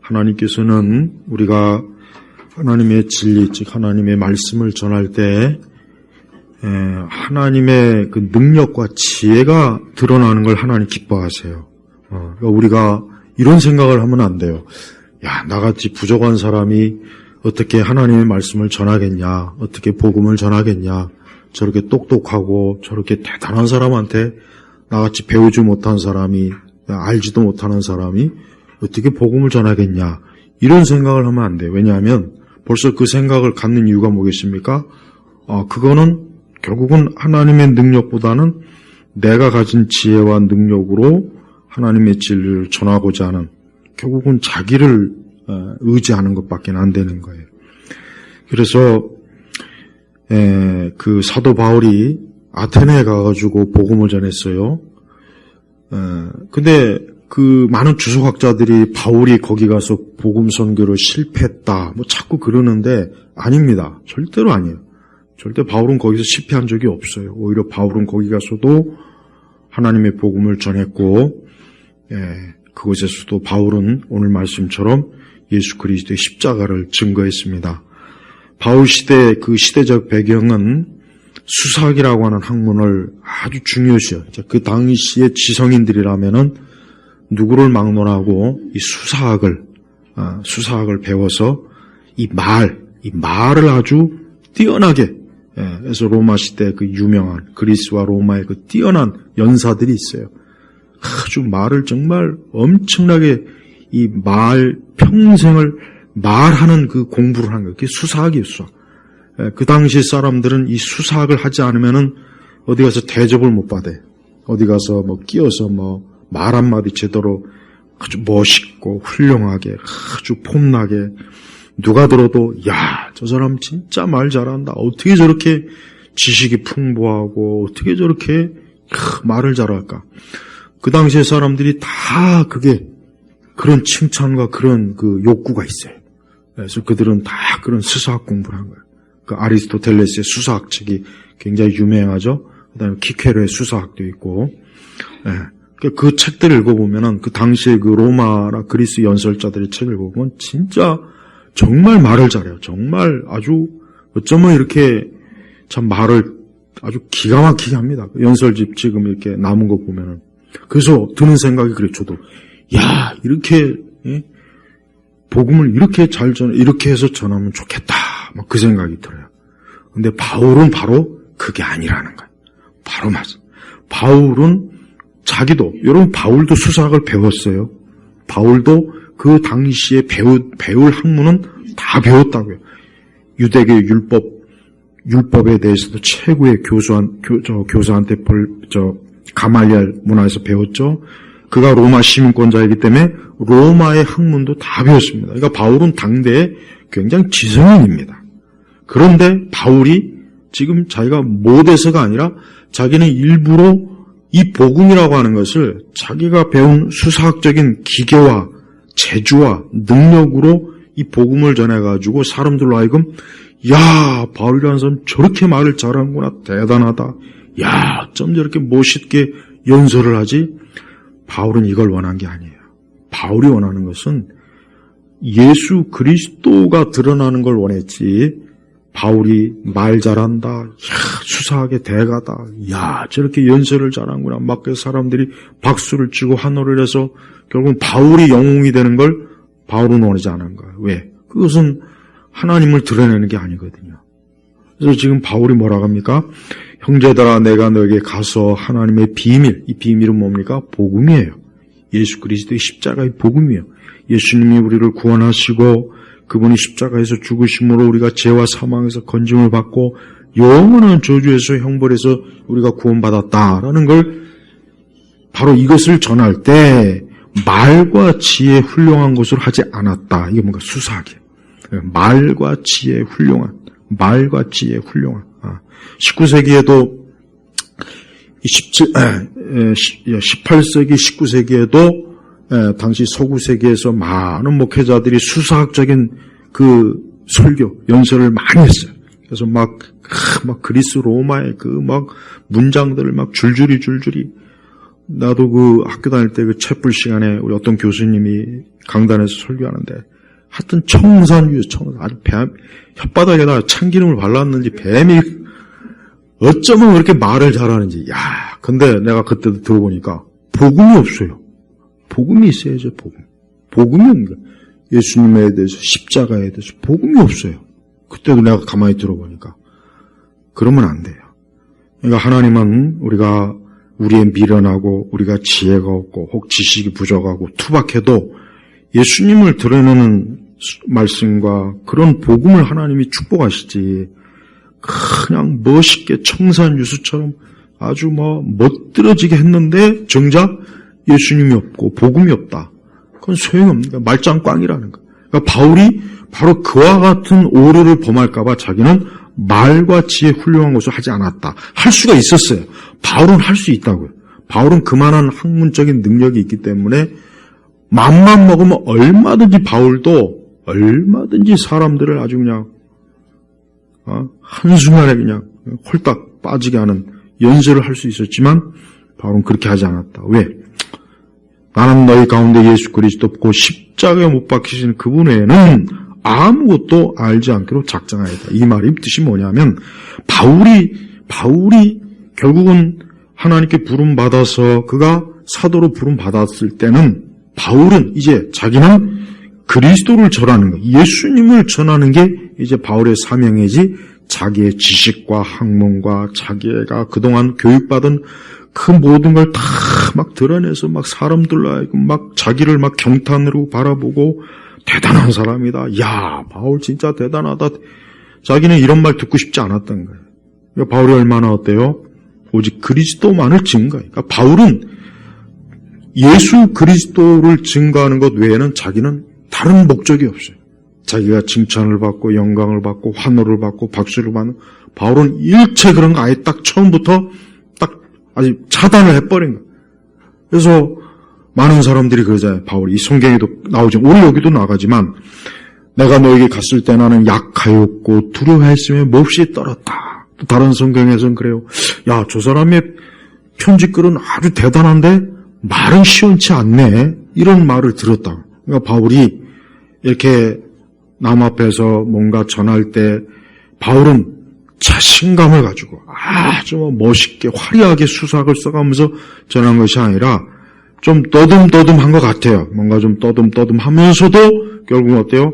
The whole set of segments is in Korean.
하나님께서는 우리가 하나님의 진리, 즉 하나님의 말씀을 전할 때 하나님의 그 능력과 지혜가 드러나는 걸 하나님 기뻐하세요. 그러니까 우리가 이런 생각을 하면 안 돼요. 야, 나같이 부족한 사람이 어떻게 하나님의 말씀을 전하겠냐, 어떻게 복음을 전하겠냐, 저렇게 똑똑하고 저렇게 대단한 사람한테 나같이 배우지 못한 사람이, 알지도 못하는 사람이 어떻게 복음을 전하겠냐, 이런 생각을 하면 안 돼요. 왜냐하면 벌써 그 생각을 갖는 이유가 뭐겠습니까? 그거는 결국은 하나님의 능력보다는 내가 가진 지혜와 능력으로 하나님의 진리를 전하고자 하는, 결국은 자기를 의지하는 것밖에 안 되는 거예요. 그래서 그 사도 바울이 아테네에 가가지고 복음을 전했어요. 근데 그 많은 주석학자들이 바울이 거기 가서 복음 선교를 실패했다, 뭐 자꾸 그러는데 아닙니다. 절대로 아니에요. 절대 바울은 거기서 실패한 적이 없어요. 오히려 바울은 거기 가서도 하나님의 복음을 전했고, 그곳에서도 바울은 오늘 말씀처럼 예수 그리스도의 십자가를 증거했습니다. 바울 시대 그 시대적 배경은 수사학이라고 하는 학문을 아주 중요시해요. 그 당시의 지성인들이라면은 누구를 막론하고 이 수사학을 배워서 이 말을 아주 뛰어나게, 그래서 로마 시대 그 유명한 그리스와 로마의 그 뛰어난 연사들이 있어요. 아주 말을 정말 엄청나게 평생을 말하는 그 공부를 하는 거예요. 그게 수사학이에요, 수사학. 그 당시 사람들은 이 수사학을 하지 않으면은 어디 가서 대접을 못 받아요. 어디 가서 끼어서 말 한마디 제대로 아주 멋있고 훌륭하게, 아주 폼나게, 누가 들어도, 야, 저 사람 진짜 말 잘한다. 어떻게 저렇게 지식이 풍부하고, 어떻게 저렇게 말을 잘할까. 그 당시의 사람들이 다 그런 칭찬과 그런 그 욕구가 있어요. 그래서 그들은 다 그런 수사학 공부를 한 거예요. 그 아리스토텔레스의 수사학 책이 굉장히 유명하죠. 그 다음에 키케로의 수사학도 있고, 그 책들을 읽어보면은 그 당시에 그 로마나 그리스 연설자들의 책을 읽어보면 진짜 정말 말을 잘해요. 정말 아주 어쩌면 이렇게 참 말을 아주 기가 막히게 합니다. 연설집 지금 이렇게 남은 거 보면은. 그래서 드는 생각이 그래, 저도. 야, 이렇게, 복음을 이렇게 이렇게 해서 전하면 좋겠다. 그 생각이 들어요. 근데 바울은 바로 그게 아니라는 거예요. 바로 맞아. 바울은 자기도, 여러분, 바울도 수사학을 배웠어요. 바울도 그 당시에 배울 학문은 다 배웠다고요. 유대계 율법에 대해서도 최고의 교사한테 가말리엘 문화에서 배웠죠. 그가 로마 시민권자이기 때문에 로마의 학문도 다 배웠습니다. 그러니까 바울은 당대에 굉장히 지성인입니다. 그런데 바울이 지금 자기가 못해서가 아니라 자기는 일부러 이 복음이라고 하는 것을 자기가 배운 수사학적인 기계와 재주와 능력으로 이 복음을 전해가지고 사람들로 하여금, 야, 바울이라는 사람 저렇게 말을 잘하는구나, 대단하다. 야, 어쩜 저렇게 멋있게 연설을 하지? 바울은 이걸 원한 게 아니에요. 바울이 원하는 것은 예수 그리스도가 드러나는 걸 원했지, 바울이 말 잘한다, 야, 수사학의 대가다, 야, 저렇게 연설을 잘하는구나, 막 사람들이 박수를 치고 환호를 해서 결국은 바울이 영웅이 되는 걸 바울은 원하지 않은 거예요. 왜? 그것은 하나님을 드러내는 게 아니거든요. 그래서 지금 바울이 뭐라고 합니까? 형제들아, 내가 너에게 가서 하나님의 비밀, 이 비밀은 뭡니까? 복음이에요. 예수 그리스도의 십자가의 복음이에요. 예수님이 우리를 구원하시고 그분이 십자가에서 죽으심으로 우리가 죄와 사망에서 건짐을 받고 영원한 저주에서 형벌에서 우리가 구원받았다라는 걸, 바로 이것을 전할 때 말과 지혜 훌륭한 것으로 하지 않았다. 이게 뭔가 수사학이에요. 말과 지혜 훌륭한. 19세기에도 18세기, 19세기에도 당시 서구 세계에서 많은 목회자들이 수사학적인 그 설교, 연설을 많이 했어요. 그래서 막 그리스 로마의 그 막 문장들을 막 줄줄이 나도 그 학교 다닐 때 그 채플 시간에 우리 어떤 교수님이 강단에서 설교하는데 하여튼 청산유수, 아주 혓바닥에다 참기름을 발랐는지 뱀이 어쩌면 그렇게 말을 잘하는지. 야, 근데 내가 그때도 들어보니까 복음이 없어요. 복음이 있어야죠, 복음. 복음이 없는 거예요. 예수님에 대해서, 십자가에 대해서 복음이 없어요. 그때도 내가 가만히 들어보니까. 그러면 안 돼요. 그러니까 하나님은 우리가 우리의 미련하고 우리가 지혜가 없고 혹 지식이 부족하고 투박해도 예수님을 드러내는 말씀과 그런 복음을 하나님이 축복하시지 그냥 멋있게 청산유수처럼 아주 멋들어지게 했는데 정작 예수님이 없고 복음이 없다. 그건 소용없는 거야. 말짱꽝이라는 거야. 그러니까 바울이 바로 그와 같은 오류를 범할까 봐 자기는 말과 지혜 훌륭한 것을 하지 않았다. 할 수가 있었어요. 바울은 할 수 있다고요. 바울은 그만한 학문적인 능력이 있기 때문에 맘만 먹으면 얼마든지 바울도 얼마든지 사람들을 아주 그냥 한순간에 그냥 홀딱 빠지게 하는 연설을 할 수 있었지만 바울은 그렇게 하지 않았다. 왜? 나는 너희 가운데 예수 그리스도 그 십자가에 못 박히신 그분 외에는 아무것도 알지 않기로 작정하였다. 이 말이 뜻이 뭐냐면 바울이 결국은 하나님께 부름받아서 그가 사도로 부름받았을 때는 바울은 이제 자기는 그리스도를 전하는 것, 예수님을 전하는 게 이제 바울의 사명이지 자기의 지식과 학문과 자기가 그동안 교육받은 그 모든 걸 다 막 드러내서 막 사람들로 막 자기를 막 경탄으로 바라보고 대단한 사람이다. 야, 바울 진짜 대단하다. 자기는 이런 말 듣고 싶지 않았던 거예요. 그러니까 바울이 얼마나 어때요? 오직 그리스도만을 증거해요. 그러니까 바울은 예수 그리스도를 증거하는 것 외에는 자기는 다른 목적이 없어요. 자기가 칭찬을 받고 영광을 받고 환호를 받고 박수를 받는 바울은 일체 그런 거 아예 딱 처음부터 딱 아주 차단을 해버린 거예요. 그래서 많은 사람들이 그러잖아요. 바울이 이 성경에도 나오죠. 우리 여기도 나가지만 내가 너에게 갔을 때 나는 약하였고 두려워했으며 몹시 떨었다. 또 다른 성경에서는 그래요. 야, 저 사람의 편지글은 아주 대단한데 말은 시원치 않네. 이런 말을 들었다. 그러니까 바울이 이렇게 남 앞에서 뭔가 전할 때 바울은 자신감을 가지고 아주 멋있게 화려하게 수삭을 써가면서 전한 것이 아니라 좀 떠듬떠듬한 것 같아요. 뭔가 좀 떠듬떠듬하면서도 결국은 어때요?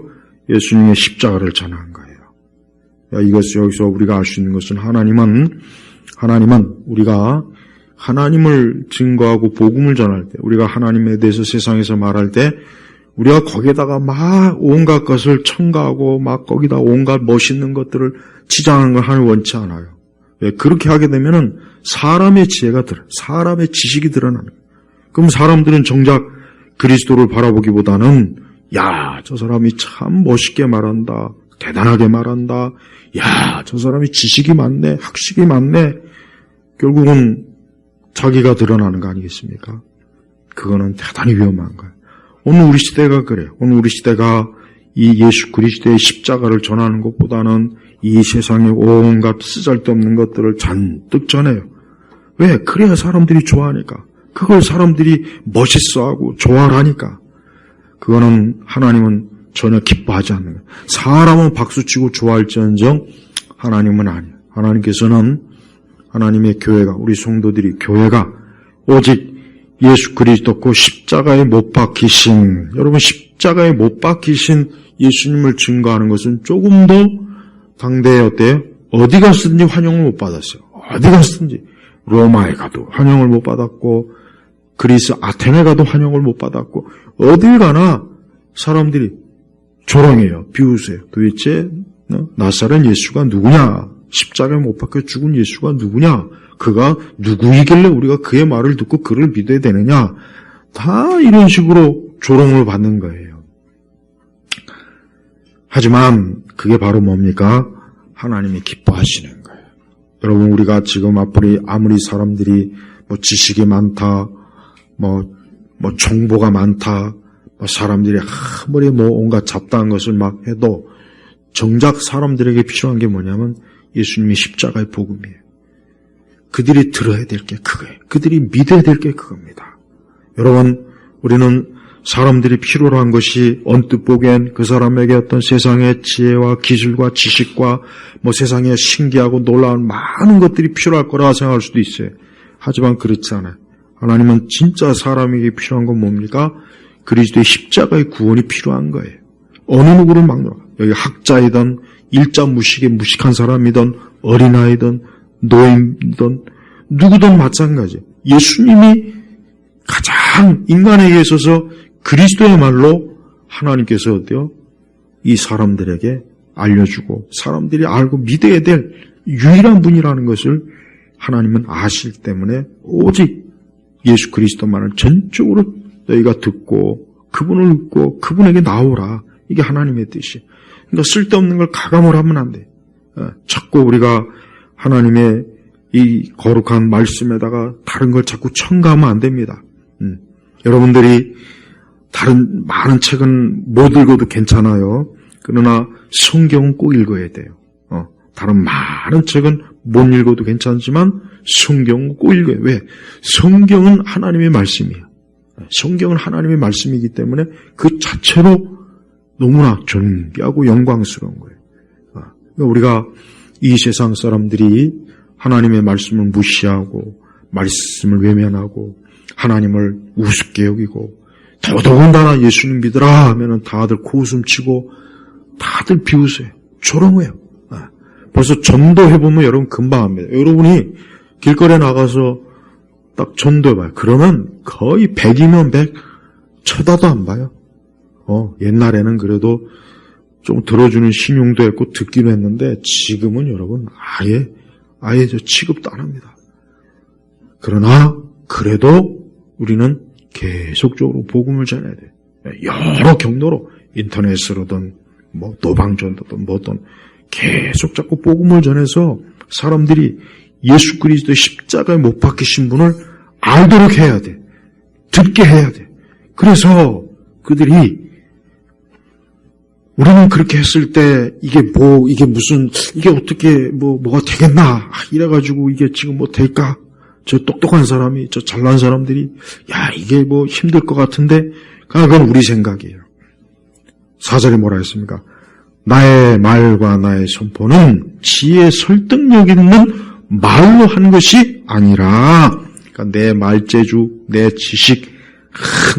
예수님의 십자가를 전한 거예요. 이것을 여기서 우리가 알 수 있는 것은 하나님은 우리가 하나님을 증거하고 복음을 전할 때, 우리가 하나님에 대해서 세상에서 말할 때 우리가 거기에다가 막 온갖 것을 첨가하고 막 거기다 온갖 멋있는 것들을 치장하는 걸 하늘 원치 않아요. 왜? 그렇게 하게 되면은 사람의 지혜가 사람의 지식이 드러나는 거예요. 그럼 사람들은 정작 그리스도를 바라보기보다는 야, 저 사람이 참 멋있게 말한다. 대단하게 말한다. 야, 저 사람이 지식이 많네. 학식이 많네. 결국은 자기가 드러나는 거 아니겠습니까? 그거는 대단히 위험한 거예요. 오늘 우리 시대가 그래요. 오늘 우리 시대가 이 예수 그리스도의 십자가를 전하는 것보다는 이 세상에 온갖 쓰잘데없는 것들을 잔뜩 전해요. 왜? 그래야 사람들이 좋아하니까. 그걸 사람들이 멋있어하고 좋아하니까. 그거는 하나님은 전혀 기뻐하지 않는 거예요. 사람은 박수치고 좋아할지언정 하나님은 아니에요. 하나님께서는 하나님의 교회가, 우리 성도들이 교회가 오직 예수 그리스도 그 십자가에 못 박히신, 여러분 십자가에 못 박히신 예수님을 증거하는 것은 조금 더 당대에 어때요? 어디 갔든지 환영을 못 받았어요. 어디 갔든지. 로마에 가도 환영을 못 받았고 그리스 아테네 가도 환영을 못 받았고 어딜 가나 사람들이 조롱해요. 비웃어요. 도대체 나사렛 예수가 누구냐? 십자가에 못 박혀 죽은 예수가 누구냐? 그가 누구이길래 우리가 그의 말을 듣고 그를 믿어야 되느냐? 다 이런 식으로 조롱을 받는 거예요. 하지만 그게 바로 뭡니까? 하나님이 기뻐하시는 거예요. 여러분, 우리가 지금 아무리 사람들이 지식이 많다, 정보가 많다, 사람들이 아무리 온갖 잡다한 것을 막 해도 정작 사람들에게 필요한 게 뭐냐면 예수님의 십자가의 복음이에요. 그들이 들어야 될 게 그거예요. 그들이 믿어야 될 게 그겁니다. 여러분, 우리는 사람들이 필요로 한 것이 언뜻 보기엔 그 사람에게 어떤 세상의 지혜와 기술과 지식과 세상에 신기하고 놀라운 많은 것들이 필요할 거라 생각할 수도 있어요. 하지만 그렇지 않아요. 하나님은 진짜 사람에게 필요한 건 뭡니까? 그리스도의 십자가의 구원이 필요한 거예요. 어느 누구를 막노라. 여기 학자이든 일자 무식에 무식한 사람이든 어린아이든 노인이든 누구든 마찬가지. 예수님이 가장 인간에게 있어서 그리스도야말로 하나님께서 어때요? 이 사람들에게 알려주고 사람들이 알고 믿어야 될 유일한 분이라는 것을 하나님은 아실 때문에 오직 예수 그리스도만을 전적으로 너희가 듣고 그분을 믿고 그분에게 나오라. 이게 하나님의 뜻이. 그러니까 쓸데없는 걸 가감을 하면 안 돼. 자꾸 우리가 하나님의 이 거룩한 말씀에다가 다른 걸 자꾸 첨가하면 안 됩니다. 여러분들이 다른 많은 책은 못 읽어도 괜찮아요. 그러나 성경은 꼭 읽어야 돼요. 다른 많은 책은 못 읽어도 괜찮지만 성경은 꼭 읽어요. 왜? 성경은 하나님의 말씀이에요. 성경은 하나님의 말씀이기 때문에 그 자체로 너무나 존귀하고 영광스러운 거예요. 그러니까 우리가 이 세상 사람들이 하나님의 말씀을 무시하고 말씀을 외면하고 하나님을 우습게 여기고 더더군다나 예수님 믿으라 하면은 다들 코웃음치고 다들 비웃어요. 조롱해요. 벌써 전도해보면 여러분 금방 합니다. 여러분이 길거리에 나가서 딱 전도해봐요. 그러면 거의 100이면 100 쳐다도 안 봐요. 옛날에는 그래도 좀 들어주는 신용도 했고 듣기도 했는데 지금은 여러분 아예 저 취급도 안 합니다. 그러나 그래도 우리는 계속적으로 복음을 전해야 돼요. 여러 경로로 인터넷으로든 노방전도든 뭐든 계속 자꾸 복음을 전해서 사람들이 예수 그리스도의 십자가에 못 박히신 분을 알도록 해야 돼. 듣게 해야 돼. 그래서 그들이 우리는 그렇게 했을 때 이게 어떻게 뭐가 되겠나 이래가지고 이게 지금 뭐 될까? 저 똑똑한 사람이 저 잘난 사람들이 이게 힘들 것 같은데 그건 우리 생각이에요. 4절에 뭐라 했습니까? 나의 말과 나의 선포는 지혜 설득력 있는 말로 한 것이 아니라 그러니까 내 말재주, 내 지식,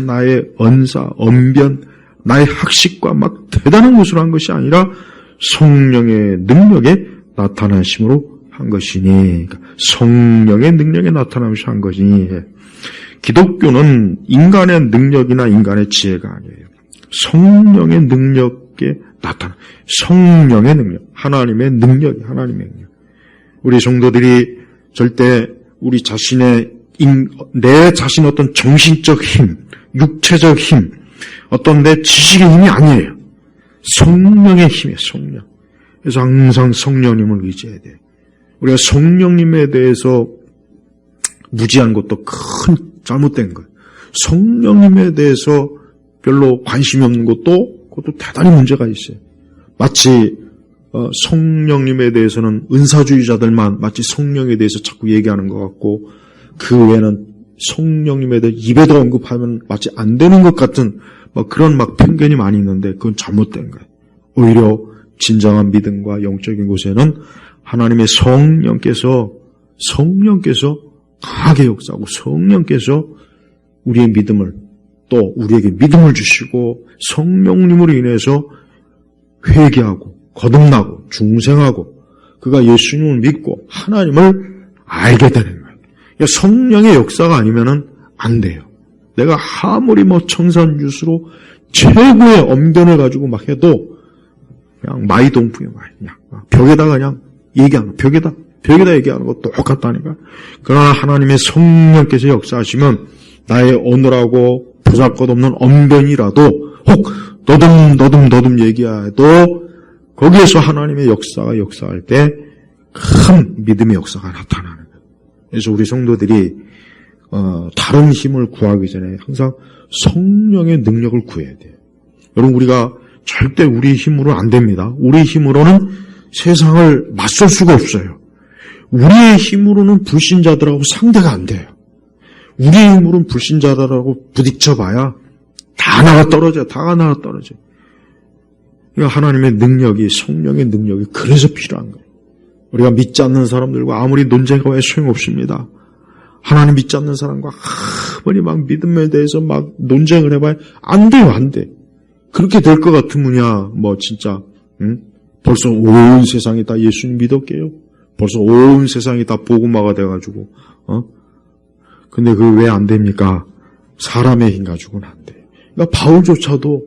나의 언사, 언변, 나의 학식과 막 대단한 것으로 한 것이 아니라 성령의 능력에 나타나심으로 한 것이니 그러니까 성령의 능력에 나타나면서 한 것이니 기독교는 인간의 능력이나 인간의 지혜가 아니에요. 성령의 능력에 나타나 성령의 능력, 하나님의 능력이 하나님의 능력. 우리 성도들이 절대 우리 자신의 내 자신의 어떤 정신적 힘, 육체적 힘, 어떤 내 지식의 힘이 아니에요. 성령의 힘이에요. 성령. 그래서 항상 성령님을 의지해야 돼요. 우리가 성령님에 대해서 무지한 것도 큰 잘못된 거예요. 성령님에 대해서 별로 관심이 없는 그것도 대단히 문제가 있어요. 마치 성령님에 대해서는 은사주의자들만 마치 성령에 대해서 자꾸 얘기하는 것 같고 그 외에는 성령님에 대해 입에도 언급하면 마치 안 되는 것 같은 그런 편견이 많이 있는데 그건 잘못된 거예요. 오히려 진정한 믿음과 영적인 곳에는 하나님의 성령께서 강하게 역사하고 성령께서 우리의 믿음을 또 우리에게 믿음을 주시고 성령님으로 인해서 회개하고 거듭나고 중생하고 그가 예수님을 믿고 하나님을 알게 되는 거예요. 성령의 역사가 아니면은 안 돼요. 내가 아무리 청산유수로 최고의 언변을 가지고 막 해도 그냥 마이동풍이야. 그냥 벽에다가 그냥 얘기하는 거. 벽에다 얘기하는 거 똑같다니까. 그러나 하나님의 성령께서 역사하시면 나의 어느라고 보잘것없는 언변이라도 혹 너듬 얘기해도 거기에서 하나님의 역사가 역사할 때 큰 믿음의 역사가 나타나는 거예요. 그래서 우리 성도들이 다른 힘을 구하기 전에 항상 성령의 능력을 구해야 돼요. 여러분 우리가 절대 우리 힘으로 안 됩니다. 우리 힘으로는 세상을 맞설 수가 없어요. 우리의 힘으로는 불신자들하고 상대가 안 돼요. 우리의 힘으로는 불신자들하고 부딪혀봐야 다 나가 떨어져요. 다 나가 떨어져요. 그러니까 하나님의 능력이, 성령의 능력이 그래서 필요한 거예요. 우리가 믿지 않는 사람들과 아무리 논쟁해봐야 소용없습니다. 하나님 믿지 않는 사람과 아무리 막 믿음에 대해서 막 논쟁을 해봐야 안 돼요, 안 돼. 그렇게 될 것 같으면야, 뭐 진짜, 벌써 온 세상이 다 예수님 믿었게요. 벌써 온 세상이 다 복음화가 돼가지고, 근데 그게 왜 안 됩니까? 사람의 힘 가지고는 안 돼. 그러니까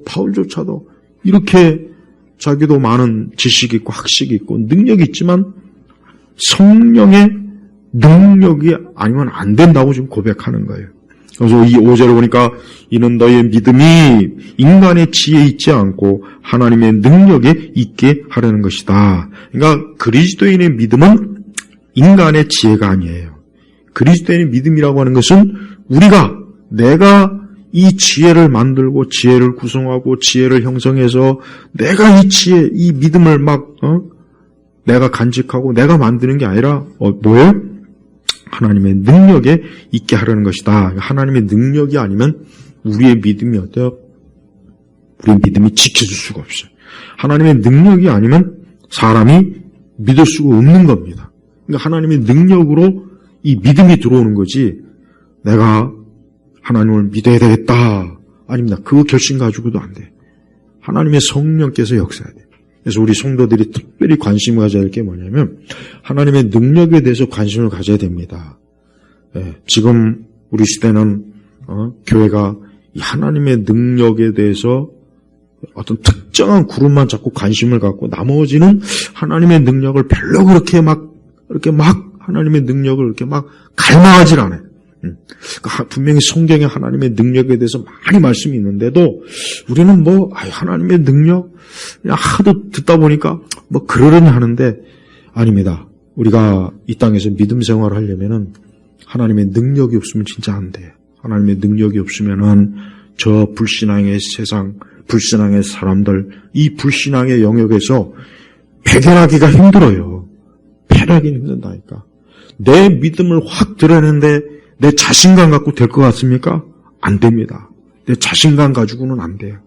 바울조차도 이렇게 자기도 많은 지식이 있고 학식이 있고 능력이 있지만 성령의 능력이 아니면 안 된다고 지금 고백하는 거예요. 그래서 이 5절을 보니까 이는 너희의 믿음이 인간의 지혜에 있지 않고 하나님의 능력에 있게 하려는 것이다. 그러니까 그리스도인의 믿음은 인간의 지혜가 아니에요. 그리스도인의 믿음이라고 하는 것은 내가 이 지혜를 만들고 지혜를 구성하고 지혜를 형성해서 내가 이 지혜, 이 믿음을 내가 간직하고 내가 만드는 게 아니라 뭐예요? 하나님의 능력에 있게 하려는 것이다. 하나님의 능력이 아니면 우리의 믿음이 어때요? 우리의 믿음이 지켜줄 수가 없어요. 하나님의 능력이 아니면 사람이 믿을 수가 없는 겁니다. 그러니까 하나님의 능력으로 이 믿음이 들어오는 거지 내가 하나님을 믿어야 되겠다. 아닙니다. 그 결심 가지고도 안 돼. 하나님의 성령께서 역사해야 돼. 그래서 우리 성도들이 특별히 관심을 가져야 할 게 뭐냐면 하나님의 능력에 대해서 관심을 가져야 됩니다. 지금 우리 시대는 교회가 이 하나님의 능력에 대해서 어떤 특정한 그룹만 자꾸 관심을 갖고 나머지는 하나님의 능력을 별로 그렇게 막 하나님의 능력을 이렇게 막 갈망하질 않아요. 분명히 성경에 하나님의 능력에 대해서 많이 말씀이 있는데도 우리는 하나님의 능력 그냥 하도 듣다 보니까 그러려니 하는데 아닙니다. 우리가 이 땅에서 믿음 생활을 하려면은 하나님의 능력이 없으면 진짜 안 돼요. 하나님의 능력이 없으면은 저 불신앙의 세상, 불신앙의 사람들, 이 불신앙의 영역에서 배견하기가 힘들어요. 패하기는 힘든다니까. 내 믿음을 확 드러내는데 내 자신감 갖고 될 것 같습니까? 안 됩니다. 내 자신감 가지고는 안 돼요.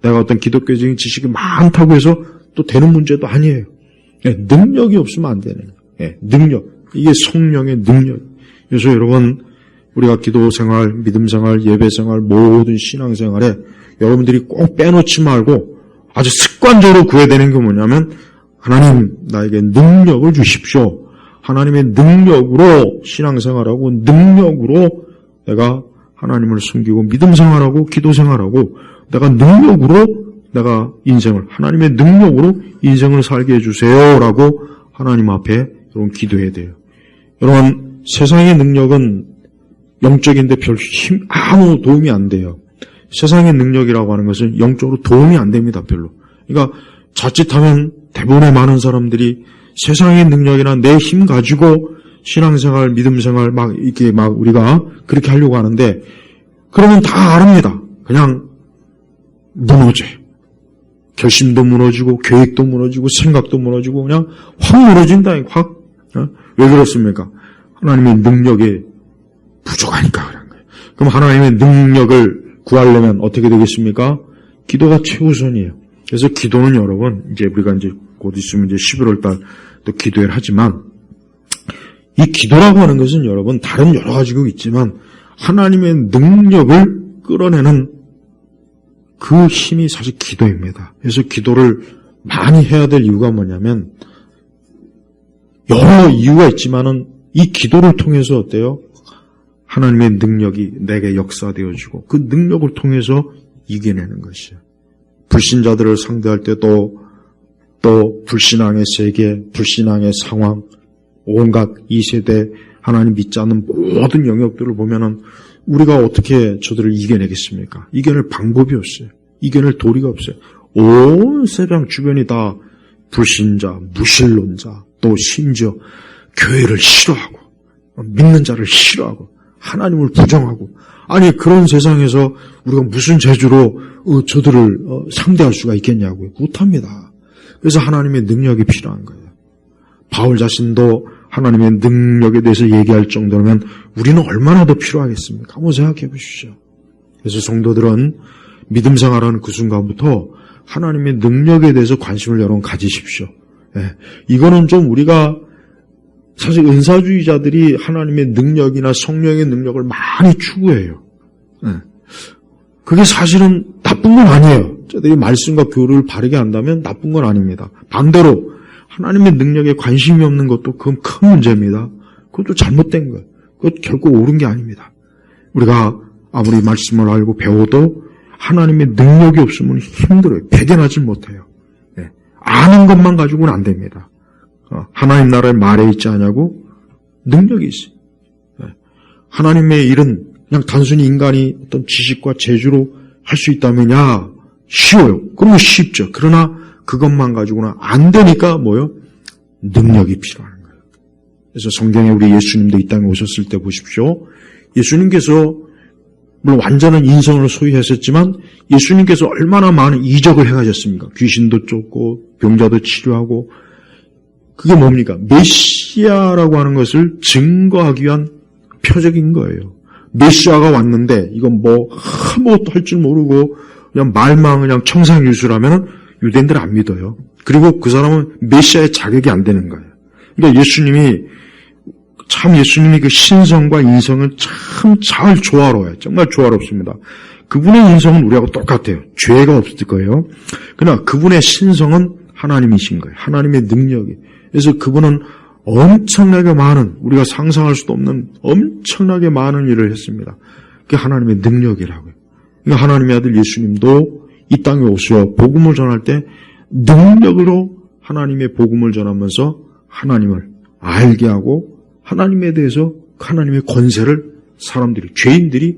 내가 어떤 기독교적인 지식이 많다고 해서 또 되는 문제도 아니에요. 능력이 없으면 안 되는 거예요. 능력. 이게 성령의 능력. 그래서 여러분, 우리가 기도 생활, 믿음 생활, 예배 생활, 모든 신앙 생활에 여러분들이 꼭 빼놓지 말고 아주 습관적으로 구해야 되는 게 뭐냐면 하나님, 나에게 능력을 주십시오. 하나님의 능력으로 신앙생활하고 능력으로 내가 하나님을 숨기고 믿음 생활하고 기도 생활하고 내가 능력으로 내가 인생을 하나님의 능력으로 인생을 살게 해주세요라고 하나님 앞에 여러분 기도해야 돼요. 여러분 세상의 능력은 영적인데 별 아무 도움이 안 돼요. 세상의 능력이라고 하는 것은 영적으로 도움이 안 됩니다. 별로. 그러니까 자칫하면 대부분의 많은 사람들이 세상의 능력이나 내 힘 가지고 신앙생활, 믿음생활 이렇게 우리가 그렇게 하려고 하는데 그러면 다 아릅니다. 그냥 무너져요. 결심도 무너지고 계획도 무너지고 생각도 무너지고 그냥 확 무너진다. 확. 왜 그렇습니까? 하나님의 능력이 부족하니까 그런 거예요. 그럼 하나님의 능력을 구하려면 어떻게 되겠습니까? 기도가 최우선이에요. 그래서 기도는 여러분 우리가 곧 있으면 11월 달 또 기도를 하지만 이 기도라고 하는 것은 여러분 다른 여러 가지가 있지만 하나님의 능력을 끌어내는 그 힘이 사실 기도입니다. 그래서 기도를 많이 해야 될 이유가 뭐냐면 여러 이유가 있지만은 이 기도를 통해서 어때요? 하나님의 능력이 내게 역사되어지고 그 능력을 통해서 이겨내는 것이에요. 불신자들을 상대할 때도 또 불신앙의 세계, 불신앙의 상황, 온갖 이 세대 하나님 믿지 않는 모든 영역들을 보면은 우리가 어떻게 저들을 이겨내겠습니까? 이겨낼 방법이 없어요. 이겨낼 도리가 없어요. 온 세상 주변이 다 불신자, 무신론자, 또 심지어 교회를 싫어하고 믿는 자를 싫어하고 하나님을 부정하고 아니 그런 세상에서 우리가 무슨 재주로 저들을 상대할 수가 있겠냐고요. 못합니다. 그래서 하나님의 능력이 필요한 거예요. 바울 자신도 하나님의 능력에 대해서 얘기할 정도면 우리는 얼마나 더 필요하겠습니까? 한번 생각해 보십시오. 그래서 성도들은 믿음 생활하는 그 순간부터 하나님의 능력에 대해서 관심을 여러분 가지십시오. 이거는 좀 우리가 사실 은사주의자들이 하나님의 능력이나 성령의 능력을 많이 추구해요. 그게 사실은 나쁜 건 아니에요. 저들이 말씀과 교류를 바르게 한다면 나쁜 건 아닙니다. 반대로 하나님의 능력에 관심이 없는 것도 그건 큰 문제입니다. 그것도 잘못된 거예요. 그것 결코 옳은 게 아닙니다. 우리가 아무리 말씀을 알고 배워도 하나님의 능력이 없으면 힘들어요. 배견하지 못해요. 아는 것만 가지고는 안 됩니다. 하나님 나라의 말에 있지 않냐고? 능력이 있어요. 하나님의 일은 그냥 단순히 인간이 어떤 지식과 재주로 할 수 있다면 쉬워요. 그러면 쉽죠. 그러나 그것만 가지고는 안 되니까 뭐요? 능력이 필요한 거예요. 그래서 성경에 우리 예수님도 이 땅에 오셨을 때 보십시오. 예수님께서 물론 완전한 인성을 소유하셨지만 예수님께서 얼마나 많은 이적을 행하셨습니까? 귀신도 쫓고 병자도 치료하고. 그게 뭡니까? 메시아라고 하는 것을 증거하기 위한 표적인 거예요. 메시아가 왔는데 이건 뭐 아무것도 할 줄 모르고 그냥 말만 그냥 청상유수라면 유대인들은 안 믿어요. 그리고 그 사람은 메시아의 자격이 안 되는 거예요. 그러니까 예수님이 그 신성과 인성을 참 잘 조화로워요. 정말 조화롭습니다. 그분의 인성은 우리하고 똑같아요. 죄가 없을 거예요. 그러나 그분의 신성은 하나님이신 거예요. 하나님의 능력이. 그래서 그분은 엄청나게 많은, 우리가 상상할 수도 없는 엄청나게 많은 일을 했습니다. 그게 하나님의 능력이라고요. 그러니까 하나님의 아들 예수님도 이 땅에 오셔 복음을 전할 때 능력으로 하나님의 복음을 전하면서 하나님을 알게 하고 하나님에 대해서 하나님의 권세를 사람들이, 죄인들이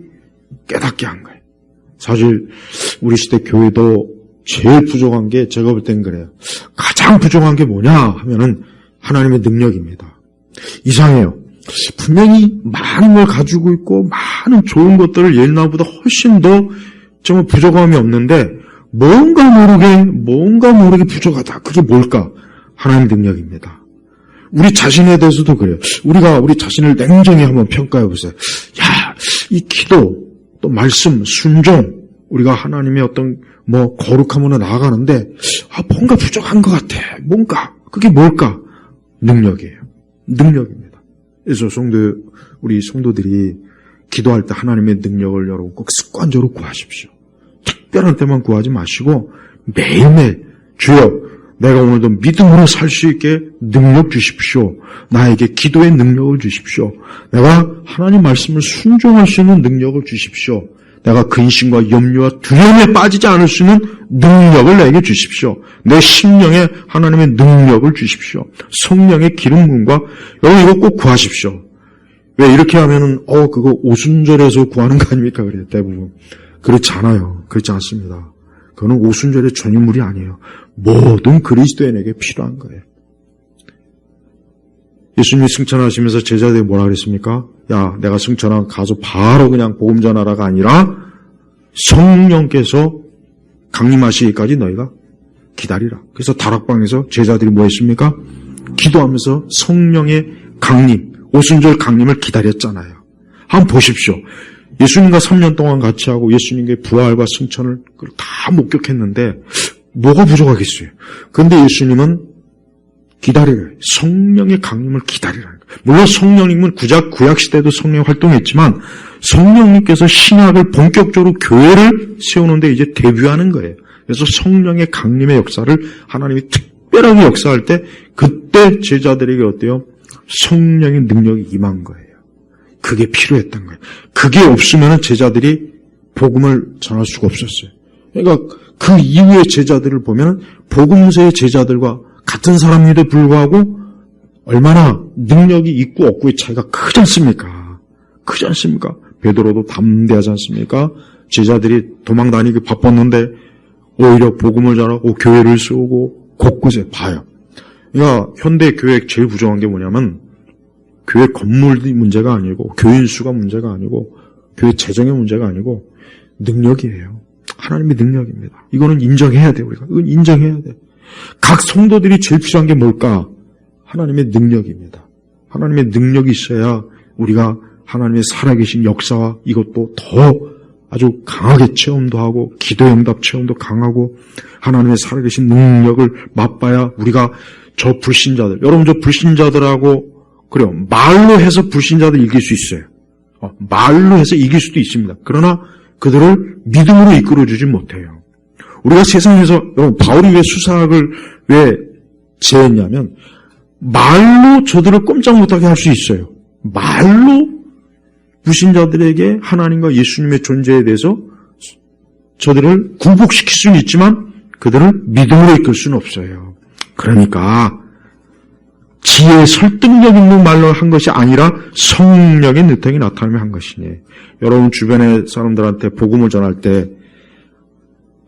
깨닫게 한 거예요. 사실 우리 시대 교회도 제일 부족한 게 제가 볼 땐 그래요. 가장 부족한 게 뭐냐 하면은 하나님의 능력입니다. 이상해요. 분명히 많은 걸 가지고 있고 많은 좋은 것들을 옛날보다 훨씬 더 정말 부족함이 없는데 뭔가 모르게 부족하다. 그게 뭘까? 하나님의 능력입니다. 우리 자신에 대해서도 그래요. 우리가 우리 자신을 냉정히 한번 평가해 보세요. 이 기도, 또 말씀, 순종, 우리가 하나님의 어떤 거룩함으로 나아가는데 뭔가 부족한 것 같아. 그게 뭘까? 능력이에요. 능력입니다. 그래서 우리 성도들이 기도할 때 하나님의 능력을 여러분 꼭 습관적으로 구하십시오. 특별한 때만 구하지 마시고 매일매일 주여 내가 오늘도 믿음으로 살 수 있게 능력 주십시오. 나에게 기도의 능력을 주십시오. 내가 하나님 말씀을 순종할 수 있는 능력을 주십시오. 내가 근심과 염려와 두려움에 빠지지 않을 수 있는 능력을 내게 주십시오. 내 심령에 하나님의 능력을 주십시오. 성령의 기름 부음과 여러분 이거 꼭 구하십시오. 왜 이렇게 하면은 그거 오순절에서 구하는 거 아닙니까? 그래요. 대부분. 그렇지 않아요. 그렇지 않습니다. 그거는 오순절의 전유물이 아니에요. 모든 그리스도인에게 필요한 거예요. 예수님이 승천하시면서 제자들이 뭐라 그랬습니까? 내가 승천하고 가서 바로 그냥 복음 전하라가 아니라 성령께서 강림하시기까지 너희가 기다리라. 그래서 다락방에서 제자들이 뭐 했습니까? 기도하면서 성령의 강림, 오순절 강림을 기다렸잖아요. 한번 보십시오. 예수님과 3년 동안 같이 하고 예수님의 부활과 승천을 다 목격했는데 뭐가 부족하겠어요? 그런데 예수님은 기다리라. 성령의 강림을 기다리라. 물론 성령님은 구약 시대도 성령 활동했지만 성령님께서 신약을 본격적으로 교회를 세우는데 이제 데뷔하는 거예요. 그래서 성령의 강림의 역사를 하나님이 특별하게 역사할 때 그때 제자들에게 어때요? 성령의 능력이 임한 거예요. 그게 필요했던 거예요. 그게 없으면 제자들이 복음을 전할 수가 없었어요. 그러니까 그 이후의 제자들을 보면 복음서의 제자들과 같은 사람인데도 불구하고 얼마나 능력이 있고 없고의 차이가 크지 않습니까? 크지 않습니까? 베드로도 담대하지 않습니까? 제자들이 도망 다니기 바빴는데 오히려 복음을 전하고 교회를 세우고 곳곳에 봐요. 그러니까 현대 교회 제일 부정한 게 뭐냐면 교회 건물이 문제가 아니고 교인 수가 문제가 아니고 교회 재정의 문제가 아니고 능력이에요. 하나님의 능력입니다. 이거는 인정해야 돼요. 우리가 이건 인정해야 돼. 각 성도들이 제일 필요한 게 뭘까? 하나님의 능력입니다. 하나님의 능력이 있어야 우리가 하나님의 살아계신 역사와 이것도 더 아주 강하게 체험도 하고 기도 응답 체험도 강하고 하나님의 살아계신 능력을 맛봐야 우리가 저 불신자들, 여러분 저 불신자들하고 그래요. 말로 해서 불신자들 이길 수 있어요. 말로 해서 이길 수도 있습니다. 그러나 그들을 믿음으로 이끌어주지 못해요. 우리가 세상에서 여러분 바울이 왜 수사학을 왜 제했냐면 말로 저들을 꼼짝 못하게 할 수 있어요. 말로 불신자들에게 하나님과 예수님의 존재에 대해서 저들을 굴복시킬 수는 있지만 그들을 믿음으로 이끌 수는 없어요. 그러니까 지혜의 설득력 있는 말로 한 것이 아니라 성령의 능력이 나타나며 한 것이니 여러분 주변의 사람들한테 복음을 전할 때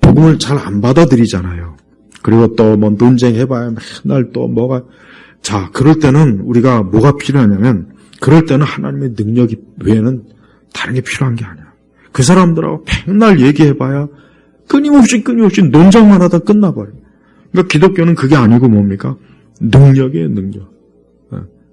복음을 잘 안 받아들이잖아요. 그리고 또 뭐 논쟁해봐야 맨날 또 뭐가 자 그럴 때는 우리가 뭐가 필요하냐면 그럴 때는 하나님의 능력이 외에는 다른 게 필요한 게 아니야. 그 사람들하고 맨날 얘기해봐야 끊임없이 논쟁만 하다 끝나버려요. 그러니까 기독교는 그게 아니고 뭡니까? 능력이에요, 능력.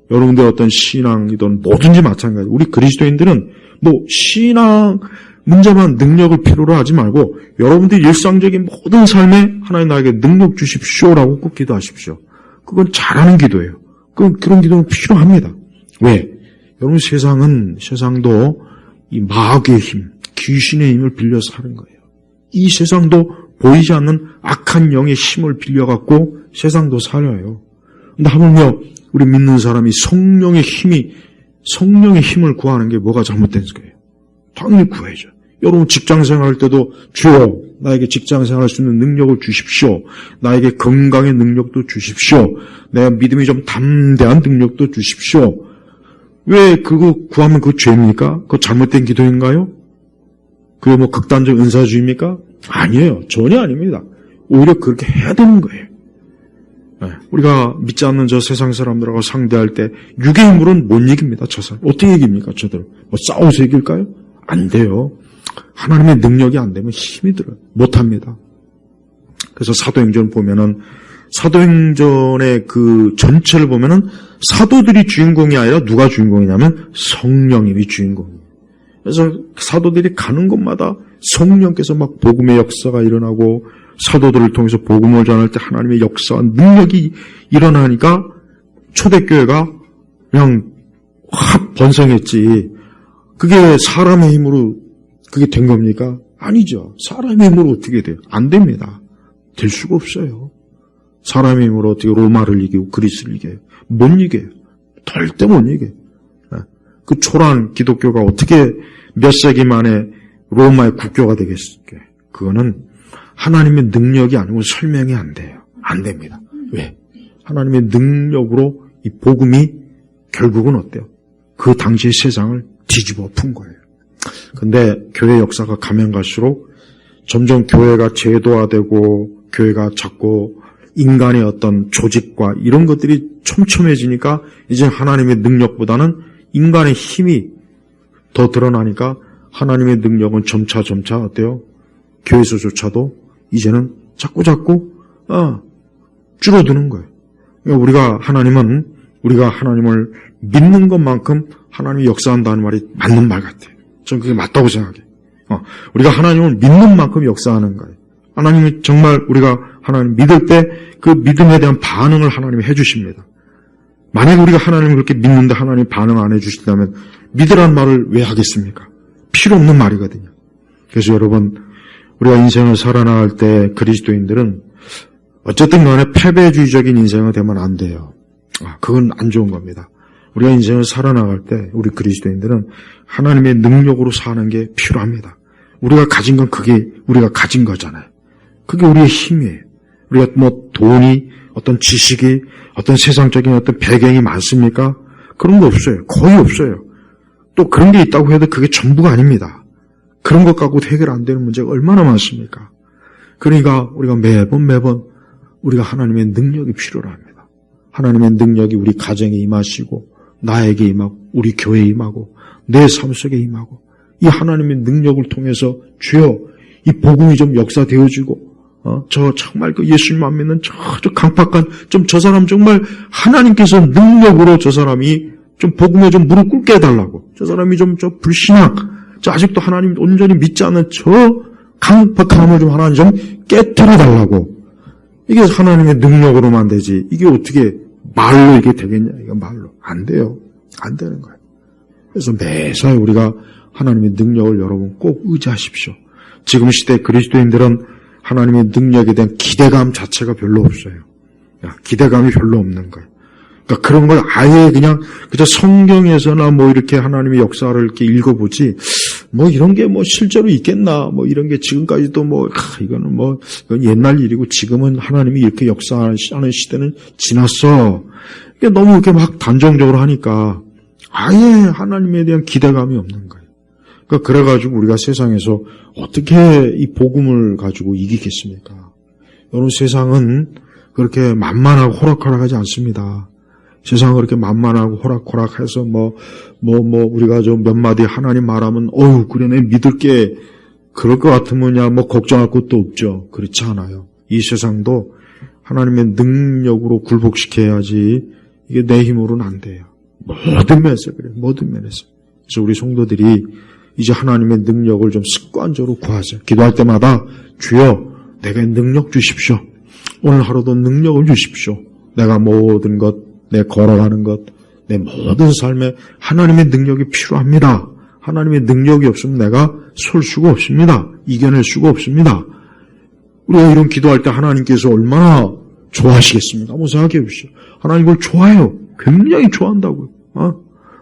여러분들 어떤 신앙이든 뭐든지 마찬가지예요. 우리 그리스도인들은 뭐 신앙 문제만 능력을 필요로 하지 말고 여러분들 일상적인 모든 삶에 하나님 나에게 능력 주십시오라고 꼭 기도하십시오. 그건 잘하는 기도예요. 그런 기도는 필요합니다. 왜? 여러분 세상도 이 마귀의 힘, 귀신의 힘을 빌려서 사는 거예요. 이 세상도 보이지 않는 악한 영의 힘을 빌려갖고 세상도 살아요. 근데 하물며 우리 믿는 사람이 성령의 힘을 구하는 게 뭐가 잘못된 거예요? 당연히 구해야죠. 여러분 직장 생활할 때도 주여 나에게 직장 생활할 수 있는 능력을 주십시오. 나에게 건강의 능력도 주십시오. 내가 믿음이 좀 담대한 능력도 주십시오. 왜 그거 구하면 그거 죄입니까? 그거 잘못된 기도인가요? 그게 뭐 극단적 은사주의입니까? 아니에요. 전혀 아닙니다. 오히려 그렇게 해야 되는 거예요. 우리가 믿지 않는 저 세상 사람들하고 상대할 때 육의 힘으로는 못 이깁니다. 저 사람 어떻게 이깁니까? 저들 뭐 싸워서 이길까요? 안 돼요. 하나님의 능력이 안 되면 힘이 들어요. 못합니다. 그래서 사도행전 보면은 사도행전의 그 전체를 보면은 사도들이 주인공이 아니라 누가 주인공이냐면 성령님이 주인공이에요. 그래서 사도들이 가는 곳마다 성령께서 막 복음의 역사가 일어나고 사도들을 통해서 복음을 전할 때 하나님의 역사와 능력이 일어나니까 초대교회가 그냥 확 번성했지. 그게 사람의 힘으로 그게 된 겁니까? 아니죠. 사람의 힘으로 어떻게 돼요? 안 됩니다. 될 수가 없어요. 사람의 힘으로 어떻게 로마를 이기고 그리스를 이겨요? 못 이겨요. 절대 못 이겨요. 그 초라한 기독교가 어떻게 몇 세기 만에 로마의 국교가 되겠을까요? 그거는 하나님의 능력이 아니고 설명이 안 돼요. 안 됩니다. 왜? 하나님의 능력으로 이 복음이 결국은 어때요? 그 당시의 세상을 뒤집어 푼 거예요. 근데 교회 역사가 가면 갈수록 점점 교회가 제도화되고 교회가 자꾸 인간의 어떤 조직과 이런 것들이 촘촘해지니까 이제 하나님의 능력보다는 인간의 힘이 더 드러나니까 하나님의 능력은 점차 어때요? 교회에서조차도 이제는 자꾸 줄어드는 거예요. 그러니까 우리가 하나님을 믿는 것만큼 하나님이 역사한다는 말이 맞는 말 같아요. 저는 그게 맞다고 생각해요. 우리가 하나님을 믿는 만큼 역사하는 거예요. 하나님이 정말 우리가 하나님 믿을 때 그 믿음에 대한 반응을 하나님이 해주십니다. 만약 우리가 하나님을 그렇게 믿는데 하나님이 반응 안 해주신다면 믿으란 말을 왜 하겠습니까? 필요 없는 말이거든요. 그래서 여러분 우리가 인생을 살아나갈 때 그리스도인들은 어쨌든 간에 패배주의적인 인생을 되면 안 돼요. 그건 안 좋은 겁니다. 우리가 인생을 살아나갈 때 우리 그리스도인들은 하나님의 능력으로 사는 게 필요합니다. 우리가 가진 건 그게 우리가 가진 거잖아요. 그게 우리의 힘이에요. 우리가 뭐 돈이 어떤 지식이 어떤 세상적인 어떤 배경이 많습니까? 그런 거 없어요. 거의 없어요. 또 그런 게 있다고 해도 그게 전부가 아닙니다. 그런 것 갖고 해결 안 되는 문제가 얼마나 많습니까? 그러니까 우리가 매번 우리가 하나님의 능력이 필요로 합니다. 하나님의 능력이 우리 가정에 임하시고 나에게 임하고 우리 교회에 임하고 내 삶 속에 임하고 이 하나님의 능력을 통해서 주여 이 복음이 좀 역사되어지고 저 정말 그 예수님 안 믿는 저 강팍한 저 사람 정말 하나님께서 능력으로 저 사람이 좀 복음에 좀 무릎 꿇게 해달라고. 저 사람이 좀 불신앙, 아직도 하나님 온전히 믿지 않는 저 강박함을 좀 하나님 좀 깨뜨려달라고. 이게 하나님의 능력으로만 되지. 이게 어떻게 말로 이게 되겠냐. 이거 말로. 안 돼요. 안 되는 거예요. 그래서 매사에 우리가 하나님의 능력을 여러분 꼭 의지하십시오. 지금 시대 그리스도인들은 하나님의 능력에 대한 기대감 자체가 별로 없어요. 기대감이 별로 없는 거예요. 그러니까 그런 걸 아예 그냥 그저 성경에서나 뭐 이렇게 하나님의 역사를 이렇게 읽어보지 뭐 이런 게 뭐 실제로 있겠나 뭐 이런 게 지금까지도 뭐 이거는 뭐 이건 옛날 일이고 지금은 하나님이 이렇게 역사하는 시대는 지났어. 이게 너무 이렇게 막 단정적으로 하니까 아예 하나님에 대한 기대감이 없는 거예요. 그러니까 그래가지고 우리가 세상에서 어떻게 이 복음을 가지고 이기겠습니까? 여러분 세상은 그렇게 만만하고 호락호락하지 않습니다. 세상은 그렇게 만만하고 호락호락해서 우리가 좀 몇 마디 하나님 말하면, 그래, 내 믿을게. 그럴 것 같으면야, 걱정할 것도 없죠. 그렇지 않아요. 이 세상도 하나님의 능력으로 굴복시켜야지, 이게 내 힘으로는 안 돼요. 모든 면에서 그래요. 모든 면에서. 그래서 우리 성도들이 이제 하나님의 능력을 좀 습관적으로 구하세요. 기도할 때마다, 주여, 내게 능력 주십시오. 오늘 하루도 능력을 주십시오. 내가 모든 것, 내 걸어가는 것, 내 모든 삶에 하나님의 능력이 필요합니다. 하나님의 능력이 없으면 내가 설 수가 없습니다. 이겨낼 수가 없습니다. 우리가 이런 기도할 때 하나님께서 얼마나 좋아하시겠습니까? 한번 생각해 보시죠. 하나님 그걸 좋아해요. 굉장히 좋아한다고요.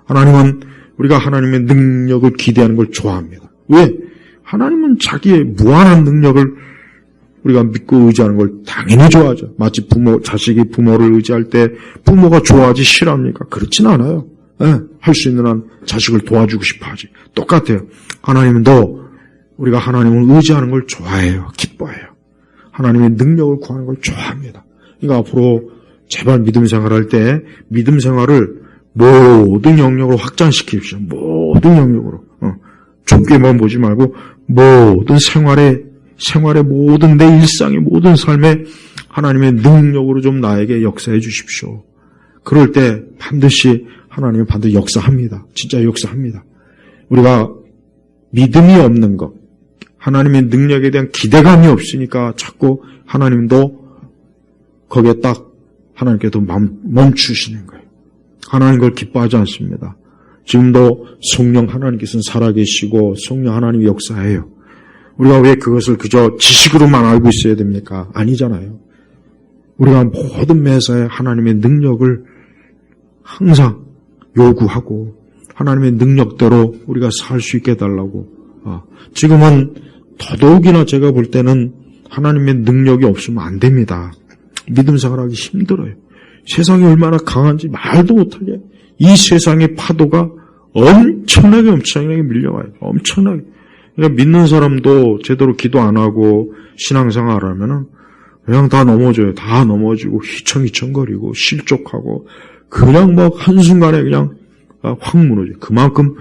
하나님은 우리가 하나님의 능력을 기대하는 걸 좋아합니다. 왜? 하나님은 자기의 무한한 능력을 우리가 믿고 의지하는 걸 당연히 좋아하죠. 마치 자식이 부모를 의지할 때 부모가 좋아하지 싫어합니까? 그렇진 않아요. 할 수 있는 한 자식을 도와주고 싶어 하지. 똑같아요. 하나님은 우리가 하나님을 의지하는 걸 좋아해요. 기뻐해요. 하나님의 능력을 구하는 걸 좋아합니다. 그러니까 앞으로 제발 믿음 생활할 때 믿음 생활을 모든 영역으로 확장시키십시오. 모든 영역으로. 좁게만 보지 말고 모든 생활의 모든 내 일상의 모든 삶에 하나님의 능력으로 좀 나에게 역사해 주십시오. 그럴 때 반드시 하나님은 반드시 역사합니다. 진짜 역사합니다. 우리가 믿음이 없는 것, 하나님의 능력에 대한 기대감이 없으니까 자꾸 하나님도 거기에 딱 하나님께서 멈추시는 거예요. 하나님 그걸 기뻐하지 않습니다. 지금도 성령 하나님께서는 살아계시고 성령 하나님이 역사해요. 우리가 왜 그것을 그저 지식으로만 알고 있어야 됩니까? 아니잖아요. 우리가 모든 매사에 하나님의 능력을 항상 요구하고 하나님의 능력대로 우리가 살 수 있게 해달라고. 지금은 더더욱이나 제가 볼 때는 하나님의 능력이 없으면 안 됩니다. 믿음 생활하기 힘들어요. 세상이 얼마나 강한지 말도 못하게 이 세상의 파도가 엄청나게 밀려와요. 엄청나게. 그러니까 믿는 사람도 제대로 기도 안 하고 신앙생활 하면은 그냥 다 넘어져요. 다 넘어지고 휘청휘청거리고 실족하고 그냥 한순간에 그냥 확 무너져요. 그만큼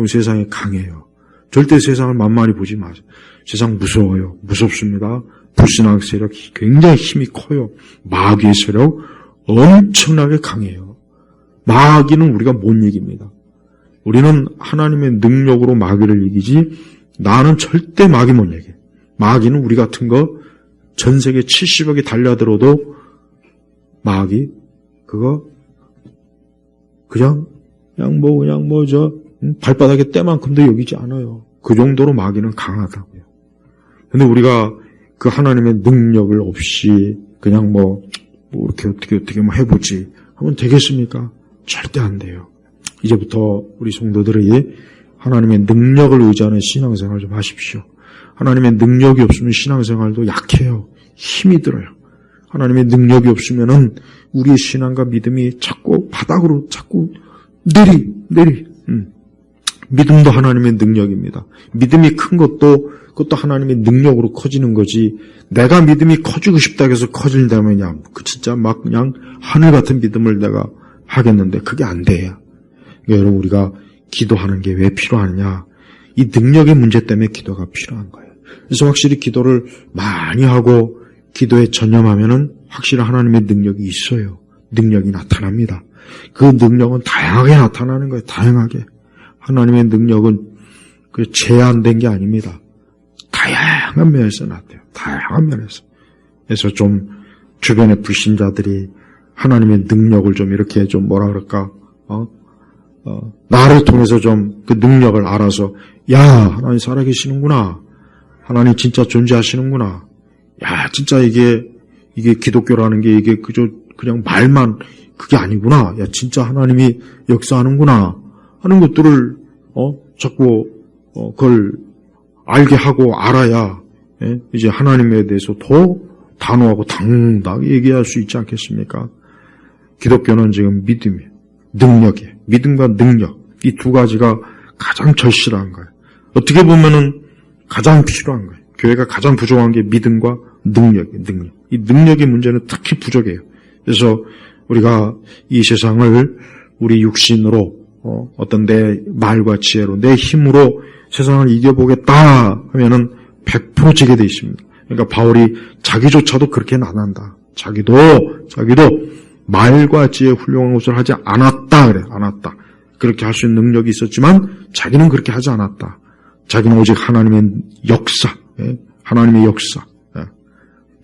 세상이 강해요. 절대 세상을 만만히 보지 마세요. 세상 무서워요. 무섭습니다. 불신앙 세력이 굉장히 힘이 커요. 마귀의 세력 엄청나게 강해요. 마귀는 우리가 못 이깁니다. 우리는 하나님의 능력으로 마귀를 이기지 나는 절대 마귀 못 이겨. 마귀는 우리 같은 거 전 세계 70억이 달려들어도 마귀 그거 그냥 발바닥에 때만큼도 여기지 않아요. 그 정도로 마귀는 강하다고요. 근데 우리가 그 하나님의 능력을 없이 그냥 이렇게 어떻게 해보지 하면 되겠습니까? 절대 안 돼요. 이제부터 우리 성도들이 하나님의 능력을 의지하는 신앙생활 좀 하십시오. 하나님의 능력이 없으면 신앙생활도 약해요. 힘이 들어요. 하나님의 능력이 없으면은 우리의 신앙과 믿음이 자꾸 바닥으로 자꾸 내리. 믿음도 하나님의 능력입니다. 믿음이 큰 것도 그것도 하나님의 능력으로 커지는 거지. 내가 믿음이 커지고 싶다 해서 커진다면야 진짜 막 그냥 하늘 같은 믿음을 내가 하겠는데 그게 안 돼요. 그러니까 여러분 우리가 기도하는 게 왜 필요하느냐? 이 능력의 문제 때문에 기도가 필요한 거예요. 그래서 확실히 기도를 많이 하고 기도에 전념하면은 확실히 하나님의 능력이 있어요. 능력이 나타납니다. 그 능력은 다양하게 나타나는 거예요. 다양하게. 하나님의 능력은 그 제한된 게 아닙니다. 다양한 면에서 나타나요. 다양한 면에서. 그래서 좀 주변의 불신자들이 하나님의 능력을 좀 이렇게 좀 뭐라 그럴까, 나를 통해서 좀 그 능력을 알아서, 야, 하나님 살아계시는구나. 하나님 진짜 존재하시는구나. 야, 진짜 이게 기독교라는 게 이게 그냥 말만 그게 아니구나. 야, 진짜 하나님이 역사하는구나. 하는 것들을, 자꾸, 그걸 알게 하고 알아야, 예? 이제 하나님에 대해서 더 단호하고 당당하게 얘기할 수 있지 않겠습니까? 기독교는 지금 믿음이에요. 능력이에요. 믿음과 능력. 이 두 가지가 가장 절실한 거예요. 어떻게 보면은 가장 필요한 거예요. 교회가 가장 부족한 게 믿음과 능력이에요. 능력. 이 능력의 문제는 특히 부족해요. 그래서 우리가 이 세상을 우리 육신으로 어떤 내 말과 지혜로 내 힘으로 세상을 이겨보겠다 하면은 100% 지게 돼 있습니다. 그러니까 바울이 자기조차도 그렇게는 안 한다. 자기도 말과 지혜 훌륭한 것을 하지 않았다 그래. 않았다. 그렇게 할 수 있는 능력이 있었지만 자기는 그렇게 하지 않았다. 자기는 오직 하나님의 역사, 하나님의 역사.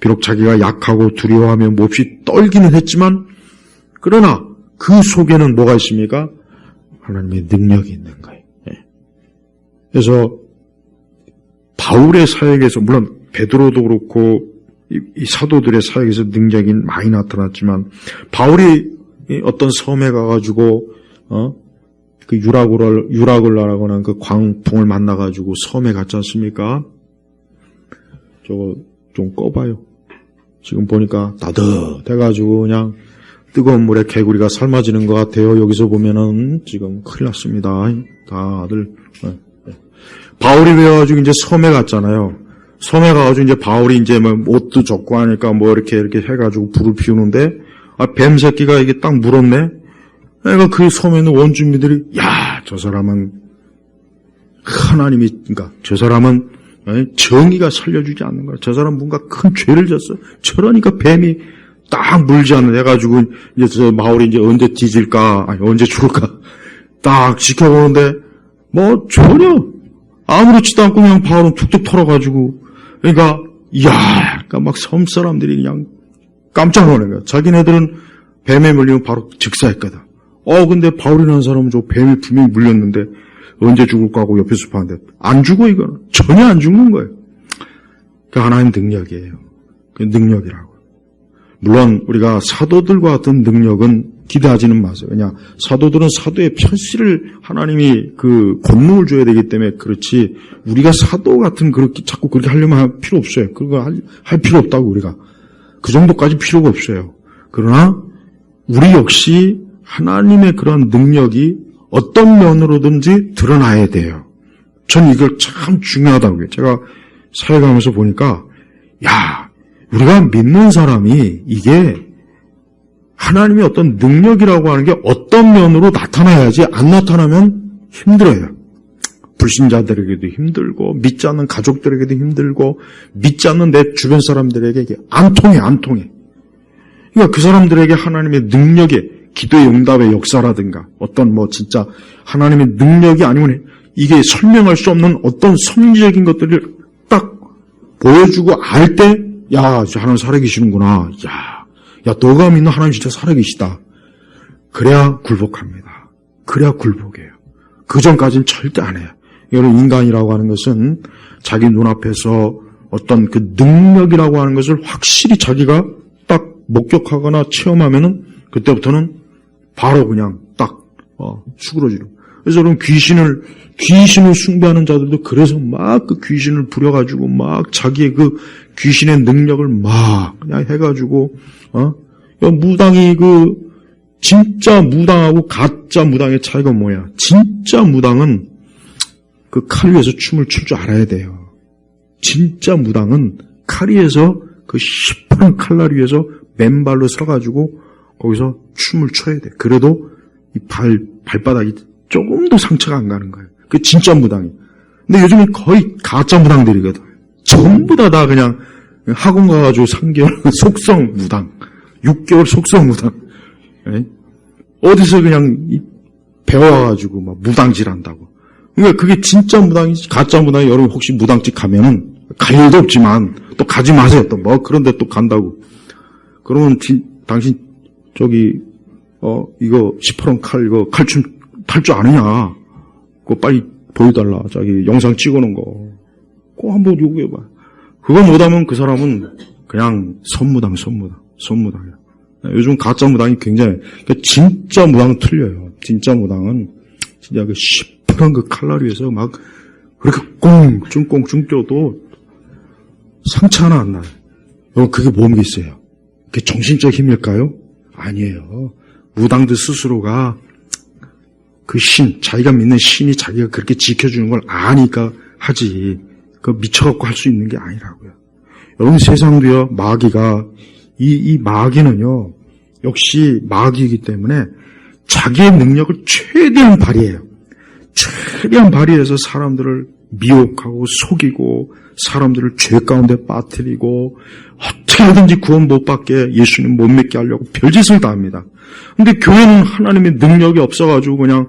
비록 자기가 약하고 두려워하며 몹시 떨기는 했지만 그러나 그 속에는 뭐가 있습니까? 하나님의 능력이 있는 거예요. 그래서 바울의 사역에서 물론 베드로도 그렇고 이 사도들의 사역에서 능력이 많이 나타났지만 바울이 어떤 섬에 가가지고 그 유라굴라라고 하는 그 광풍을 만나가지고 섬에 갔지 않습니까? 저거 좀 꺼봐요. 지금 보니까 따뜻해가지고 그냥 뜨거운 물에 개구리가 삶아지는 것 같아요. 여기서 보면은 지금 큰일 났습니다. 다들. 바울이 그래가지고 이제 섬에 갔잖아요. 섬에 가가지고 이제 바울이 이제 뭐 옷도 젖고 하니까 뭐 이렇게 해가지고 불을 피우는데 뱀 새끼가 이게 딱 물었네. 그러니까 그 섬에 있는 원주민들이 야, 저 사람은 하나님이 그러니까 저 사람은 정의가 살려주지 않는 거야. 저 사람 뭔가 큰 죄를 졌어. 저러니까 뱀이 딱 물지 않는 해가지고 이제 저 바울이 이제 언제 뒤질까, 아니 언제 죽을까 딱 지켜보는데 뭐 전혀 아무렇지도 않고 그냥 바울은 툭툭 털어가지고 그러니까 그러니까 막 섬 사람들이 그냥 깜짝 놀란 거야. 자기네들은 뱀에 물리면 바로 즉사했거든. 근데 바울이라는 사람은 저 뱀이 분명히 물렸는데 언제 죽을까 하고 옆에서 봤는데 안 죽어 이거는. 전혀 안 죽는 거예요. 그 하나님 능력이에요. 그 능력이라고. 물론 우리가 사도들과 같은 능력은 기대하지는 마세요. 왜냐 사도들은 사도의 편씨를 하나님이 그 권능을 줘야 되기 때문에 그렇지 우리가 사도 같은 그렇게 자꾸 그렇게 하려면 할 필요 없어요. 그거 할 필요 없다고 우리가. 그 정도까지 필요가 없어요. 그러나 우리 역시 하나님의 그런 능력이 어떤 면으로든지 드러나야 돼요. 전 이걸 참 중요하다고 해요. 제가 사역하면서 보니까 우리가 믿는 사람이 이게 하나님의 어떤 능력이라고 하는 게 어떤 면으로 나타나야지 안 나타나면 힘들어요. 불신자들에게도 힘들고 믿지 않는 가족들에게도 힘들고 믿지 않는 내 주변 사람들에게 이게 안 통해. 그러니까 그 사람들에게 하나님의 능력의 기도의 응답의 역사라든가 어떤 뭐 진짜 하나님의 능력이 아니면 이게 설명할 수 없는 어떤 성리적인 것들을 딱 보여주고 알 때 하나님 살아계시는구나. 너가 믿는 하나님 진짜 살아계시다. 그래야 굴복합니다. 그래야 굴복해요. 그 전까지는 절대 안 해요. 여러분 인간이라고 하는 것은 자기 눈앞에서 어떤 그 능력이라고 하는 것을 확실히 자기가 딱 목격하거나 체험하면은 그때부터는 바로 그냥 딱 수그러지는. 그래서 여러분 귀신을 숭배하는 자들도 그래서 막 그 귀신을 부려가지고 막 자기의 그 귀신의 능력을 막 그냥 해가지고 무당이 그 진짜 무당하고 가짜 무당의 차이가 뭐야? 진짜 무당은 그 칼 위에서 춤을 출 줄 알아야 돼요. 진짜 무당은 칼 위에서 그 시퍼런 칼날 위에서 맨발로 서가지고 거기서 춤을 춰야 돼. 그래도 이 발바닥이 조금도 상처가 안 가는 거예요. 그 진짜 무당이. 근데 요즘은 거의 가짜 무당들이거든. 전부 다 그냥 학원 가가지고 3개월 속성 무당, 6개월 속성 무당. 예? 어디서 그냥 배워가지고 막 무당질 한다고. 그러니까 그게 진짜 무당이지, 가짜 무당이. 여러분 혹시 무당집 가면은 갈 일도 없지만 또 가지 마세요. 또 뭐 그런데 또 간다고. 그러면 당신 이거 시퍼런 칼, 이거 칼춤 탈 줄 아느냐? 그거 빨리 보여달라. 자기 영상 찍어놓은 거. 꼭 한번 요구해봐. 그거 못하면 그 사람은 그냥 선무당이야. 요즘 가짜 무당이 굉장히, 그러니까 진짜 무당은 틀려요. 진짜 무당은 진짜 그 시퍼런 그 칼날 위에서 막 그렇게 꽁충 뛰어도 상처 하나 안 나요. 여러분 그게 뭐겠어요? 그게 정신적 힘일까요? 아니에요. 무당들 스스로가 그 자기가 믿는 신이 자기가 그렇게 지켜주는 걸 아니까 하지. 그 미쳐갖고 할 수 있는 게 아니라고요. 여러분 세상도요, 마귀가, 이 마귀는요, 역시 마귀이기 때문에 자기의 능력을 최대한 발휘해요. 최대한 발휘해서 사람들을 미혹하고 속이고 사람들을 죄 가운데 빠뜨리고 어떻게든지 구원 못 받게, 예수님 못 믿게 하려고 별짓을 다 합니다. 근데 교회는 하나님의 능력이 없어가지고 그냥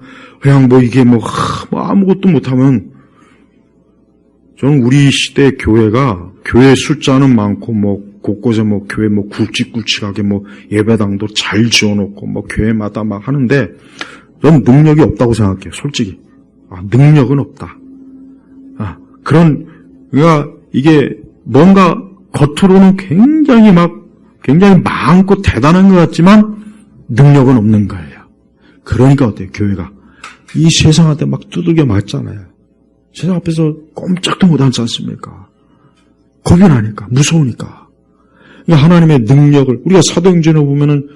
뭐 이게 뭐 아무것도 못하면, 저는 우리 시대 교회 숫자는 많고 곳곳에 교회 굵직굵직하게 예배당도 잘 지어놓고 교회마다 막 하는데 전 능력이 없다고 생각해요. 솔직히. 능력은 없다. 그러니까 이게 뭔가 겉으로는 굉장히 많고 대단한 것 같지만 능력은 없는 거예요. 그러니까 어때요? 교회가 이 세상한테 막 두들겨 맞잖아요. 세상 앞에서 꼼짝도 못하지 않습니까? 겁이 나니까, 무서우니까. 그러니까 하나님의 능력을, 우리가 사도행전에 보면은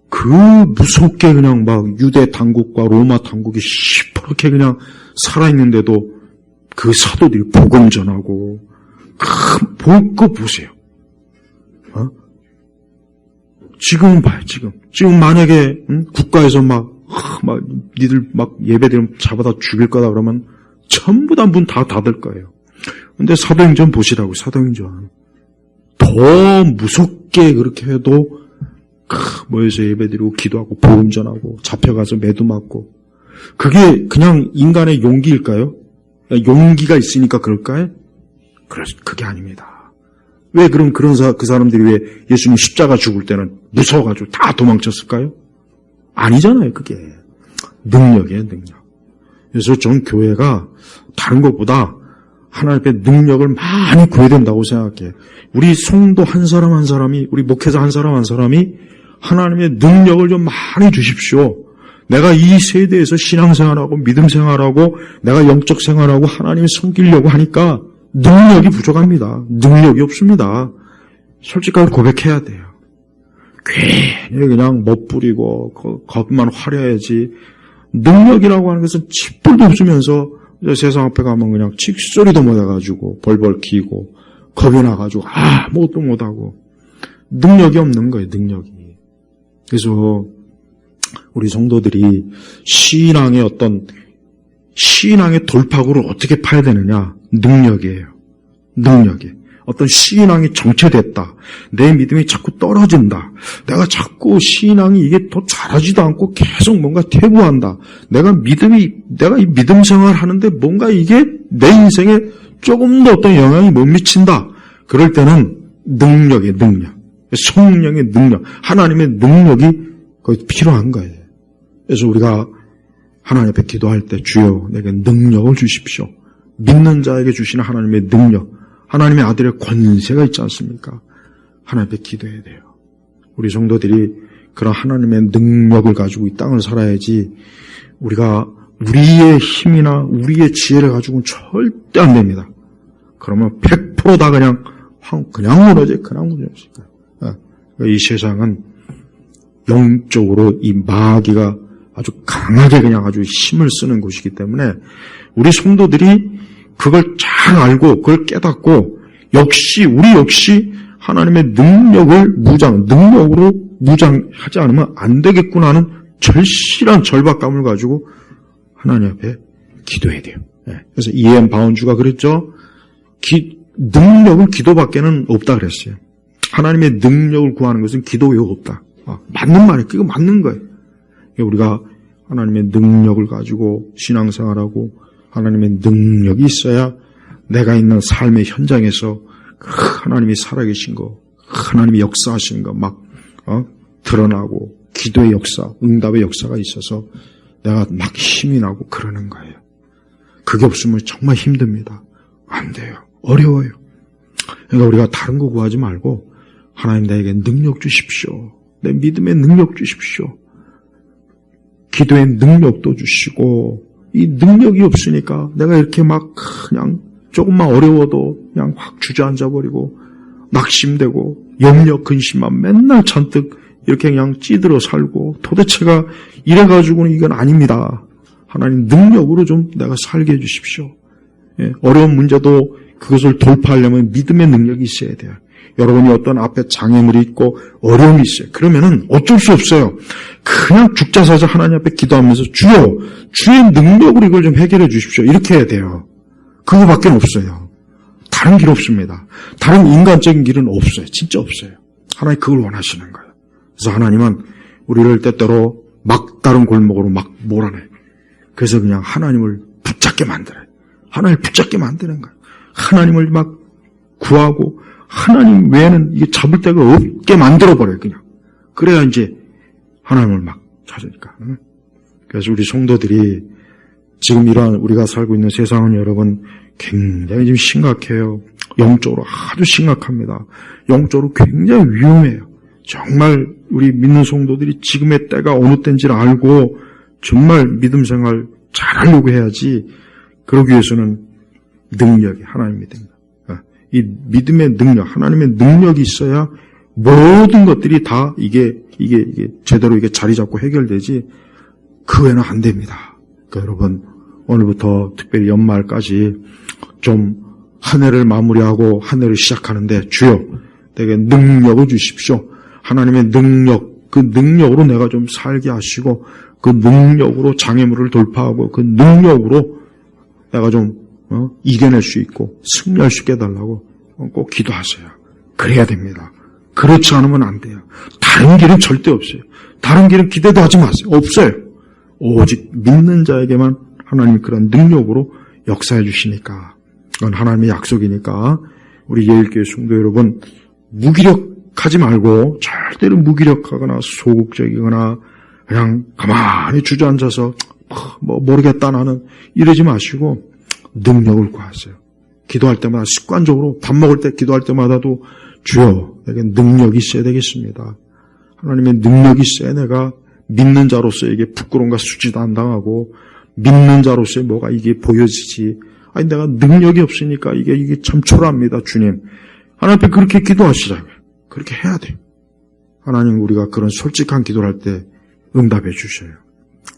그 무섭게 그냥 유대 당국과 로마 당국이 시퍼렇게 그냥 살아있는데도 그 사도들이 복음 전하고, 그거 보세요. 지금은 봐요, 지금 만약에, 국가에서 니들 예배드리면 잡아다 죽일 거다 그러면 전부 다 문 다 닫을 거예요. 근데 사도행전 보시라고, 사도행전. 더 무섭게 그렇게 해도, 모여서 예배드리고, 기도하고, 복음 전하고, 잡혀가서 매도 맞고. 그게 그냥 인간의 용기일까요? 용기가 있으니까 그럴까요? 그게 아닙니다. 왜 그럼 그 사람들이 왜 예수님 십자가 죽을 때는 무서워가지고 다 도망쳤을까요? 아니잖아요, 그게. 능력이에요, 능력. 그래서 전 교회가 다른 것보다 하나님의 능력을 많이 구해야 된다고 생각해요. 우리 성도 한 사람 한 사람이, 우리 목회자 한 사람 한 사람이 하나님의 능력을 좀 많이 주십시오. 내가 이 세대에서 신앙생활하고 믿음생활하고 내가 영적 생활하고 하나님을 섬기려고 하니까 능력이 부족합니다. 능력이 없습니다. 솔직하게 고백해야 돼요. 괜히 그냥 멋부리고 겉만 화려해야지, 능력이라고 하는 것은 칫불도 없으면서 세상 앞에 가면 그냥 칙소리도 못해가지고 벌벌 기고 겁이 나가지고 아무것도 못하고 능력이 없는 거예요. 능력이. 그래서 우리 성도들이 신앙의 돌파구를 어떻게 파야 되느냐? 능력이에요. 능력이. 어떤 신앙이 정체됐다. 내 믿음이 자꾸 떨어진다. 내가 자꾸 신앙이 이게 더 잘하지도 않고 계속 뭔가 퇴보한다. 내가 이 믿음 생활 하는데 뭔가 이게 내 인생에 조금 더 어떤 영향이 못 미친다. 그럴 때는 능력의 능력. 성령의 능력. 하나님의 능력이 거의 필요한 거예요. 그래서 우리가 하나님 앞에 기도할 때 주여 내게 능력을 주십시오. 믿는 자에게 주시는 하나님의 능력. 하나님의 아들의 권세가 있지 않습니까? 하나님 앞에 기도해야 돼요. 우리 성도들이 그런 하나님의 능력을 가지고 이 땅을 살아야지, 우리가 우리의 힘이나 우리의 지혜를 가지고는 절대 안 됩니다. 그러면 100% 다 그냥 무너져요. 이 세상은 영적으로 이 마귀가 아주 강하게 그냥 아주 힘을 쓰는 곳이기 때문에 우리 성도들이 그걸 잘 알고 그걸 깨닫고 우리 역시 하나님의 능력으로 무장하지 않으면 안 되겠구나 하는 절실한 절박감을 가지고 하나님 앞에 기도해야 돼요. 그래서 E.M. 바운주가 그랬죠. 능력은 기도밖에는 없다 그랬어요. 하나님의 능력을 구하는 것은 기도 외에 없다. 맞는 말이에요. 그거 맞는 거예요. 우리가 하나님의 능력을 가지고 신앙생활하고 하나님의 능력이 있어야 내가 있는 삶의 현장에서 하나님이 살아계신 거, 하나님이 역사하신 거 막 드러나고 기도의 역사, 응답의 역사가 있어서 내가 막 힘이 나고 그러는 거예요. 그게 없으면 정말 힘듭니다. 안 돼요. 어려워요. 그러니까 우리가 다른 거 구하지 말고 하나님 나에게 능력 주십시오. 내 믿음의 능력 주십시오. 기도의 능력도 주시고 이 능력이 없으니까 내가 이렇게 막 그냥 조금만 어려워도 그냥 확 주저앉아 버리고 낙심되고 염려 근심만 맨날 잔뜩 이렇게 그냥 찌들어 살고 도대체가 이래가지고는 이건 아닙니다. 하나님 능력으로 좀 내가 살게 해주십시오. 어려운 문제도 그것을 돌파하려면 믿음의 능력이 있어야 돼요. 여러분이 어떤 앞에 장애물이 있고 어려움이 있어요. 그러면은 어쩔 수 없어요. 그냥 죽자사자 하나님 앞에 기도하면서 주여, 주의 능력으로 이걸 좀 해결해 주십시오. 이렇게 해야 돼요. 그거밖에 없어요. 다른 길 없습니다. 다른 인간적인 길은 없어요. 진짜 없어요. 하나님 그걸 원하시는 거예요. 그래서 하나님은 우리를 때때로 막다른 골목으로 막 몰아내요. 그래서 그냥 하나님을 붙잡게 만들어요. 하나님을 붙잡게 만드는 거예요. 하나님을 막 구하고 하나님 외에는 이게 잡을 데가 없게 만들어버려요. 그냥. 그래야 이제 하나님을 막 찾으니까. 그래서 우리 성도들이 지금 이러한 우리가 살고 있는 세상은 여러분 굉장히 지금 심각해요. 영적으로 아주 심각합니다. 영적으로 굉장히 위험해요. 정말 우리 믿는 성도들이 지금의 때가 어느 때인지를 알고 정말 믿음 생활 잘하려고 해야지. 그러기 위해서는 능력이 하나님이 됩니다. 이 믿음의 능력, 하나님의 능력이 있어야 모든 것들이 다 이게 제대로 이게 자리 잡고 해결되지 그 외에는 안 됩니다. 그러니까 여러분 오늘부터 특별히 연말까지 좀 한 해를 마무리하고 한 해를 시작하는데 주여 내게 능력을 주십시오. 하나님의 능력, 그 능력으로 내가 좀 살게 하시고 그 능력으로 장애물을 돌파하고 그 능력으로 내가 좀 이겨낼 수 있고 승리할 수 있게 해달라고 꼭 기도하세요. 그래야 됩니다. 그렇지 않으면 안 돼요. 다른 길은 절대 없어요. 다른 길은 기대도 하지 마세요. 없어요. 오직 믿는 자에게만 하나님이 그런 능력으로 역사해 주시니까 그건 하나님의 약속이니까 우리 예일교회 성도 여러분 무기력하지 말고 절대로 무기력하거나 소극적이거나 그냥 가만히 주저앉아서 모르겠다 나는 이러지 마시고 능력을 구하세요. 기도할 때마다 습관적으로 밥 먹을 때 기도할 때마다도 주여 내게 능력이 있어야 되겠습니다. 하나님의 능력이 있어야 내가 믿는 자로서에게 부끄러움과 수치도 안 당하고 믿는 자로서의 뭐가 이게 보여지지. 아니 내가 능력이 없으니까 이게 참 초라합니다. 주님. 하나님 앞에 그렇게 기도하시자고요. 그렇게 해야 돼요. 하나님 우리가 그런 솔직한 기도를 할 때 응답해 주셔요.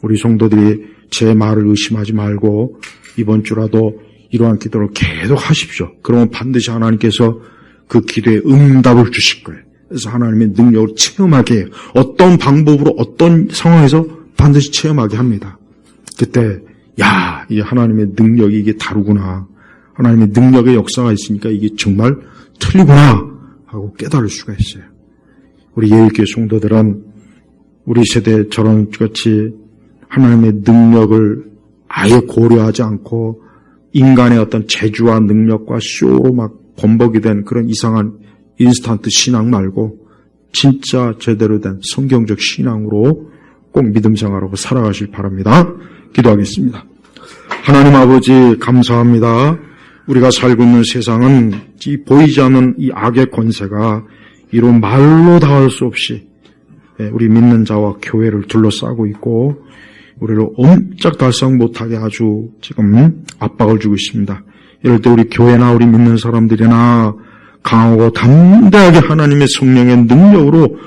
우리 성도들이 제 말을 의심하지 말고 이번 주라도 이러한 기도를 계속 하십시오. 그러면 반드시 하나님께서 그 기도에 응답을 주실 거예요. 그래서 하나님의 능력을 체험하게 해요. 어떤 방법으로 어떤 상황에서 반드시 체험하게 합니다. 그때 야, 이게 하나님의 능력이 이게 다르구나. 하나님의 능력의 역사가 있으니까 이게 정말 틀리구나 하고 깨달을 수가 있어요. 우리 예일교회 성도들은 우리 세대 저런 같이 하나님의 능력을 아예 고려하지 않고 인간의 어떤 재주와 능력과 쇼로 막 범벅이 된 그런 이상한 인스턴트 신앙 말고 진짜 제대로 된 성경적 신앙으로 꼭 믿음 생활하고 살아가실 바랍니다. 기도하겠습니다. 하나님 아버지 감사합니다. 우리가 살고 있는 세상은 이 보이지 않는 이 악의 권세가 이로 말로 닿을 수 없이 우리 믿는 자와 교회를 둘러싸고 있고 우리를 옴짝달싹 못하게 아주 지금 압박을 주고 있습니다. 이럴 때 우리 교회나 우리 믿는 사람들이나 강하고 담대하게 하나님의 성령의 능력으로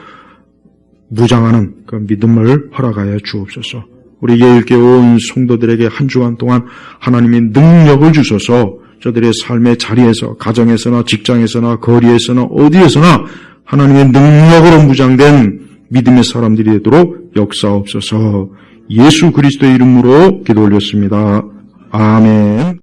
무장하는 그 믿음을 허락하여 주옵소서. 우리 예일교회 온 성도들에게 한 주간 동안 하나님의 능력을 주셔서 저들의 삶의 자리에서 가정에서나 직장에서나 거리에서나 어디에서나 하나님의 능력으로 무장된 믿음의 사람들이 되도록 역사옵소서. 예수 그리스도의 이름으로 기도 올렸습니다. 아멘.